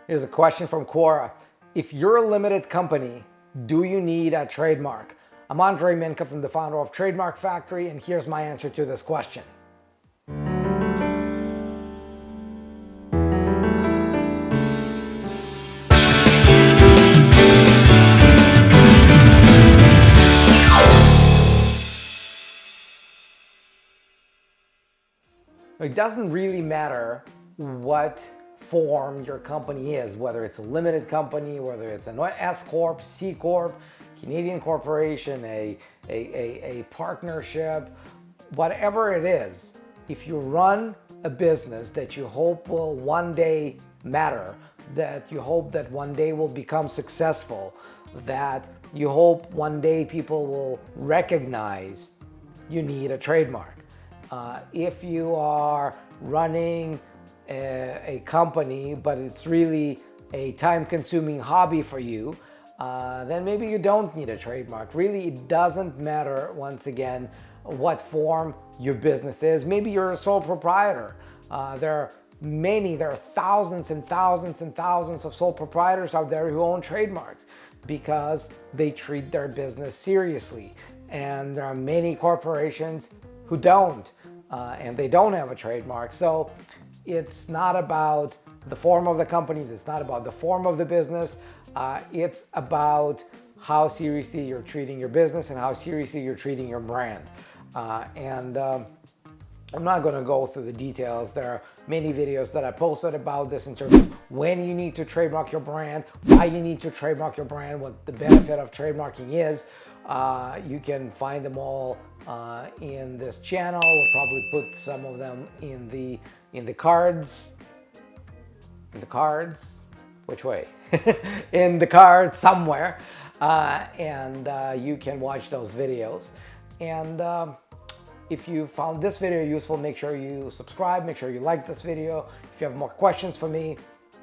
Here's a question from Quora. If you're a limited company, do you need a trademark? I'm Andrei Mincov, from the founder of Trademark Factory, and here's my answer to this question. It doesn't really matter what form your company is, whether it's a limited company, whether it's an S Corp, C Corp, Canadian corporation, a partnership, whatever it is. If you run a business that you hope will one day matter, that you hope that one day will become successful, that you hope one day people will recognize, you need a trademark. If you are running a company, but it's really a time-consuming hobby for you, then maybe you don't need a trademark. Really, it doesn't matter, once again, what form your business is. Maybe you're a sole proprietor. There are thousands and thousands and thousands of sole proprietors out there who own trademarks because they treat their business seriously. And there are many corporations who don't, and they don't have a trademark. So it's not about the form of the company, it's not about the form of the business, it's about how seriously you're treating your business and how seriously you're treating your brand. I'm not going to go through the details. There are many videos that I posted about this in terms of when you need to trademark your brand, why you need to trademark your brand, what the benefit of trademarking is. You can find them all in this channel. We'll probably put some of them in the cards. In the cards? Which way? In the cards somewhere. You can watch those videos. And if you found this video useful, make sure you subscribe, make sure you like this video. If you have more questions for me,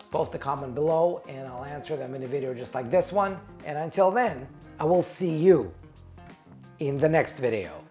post a comment below and I'll answer them in a video just like this one. And until then, I will see you in the next video.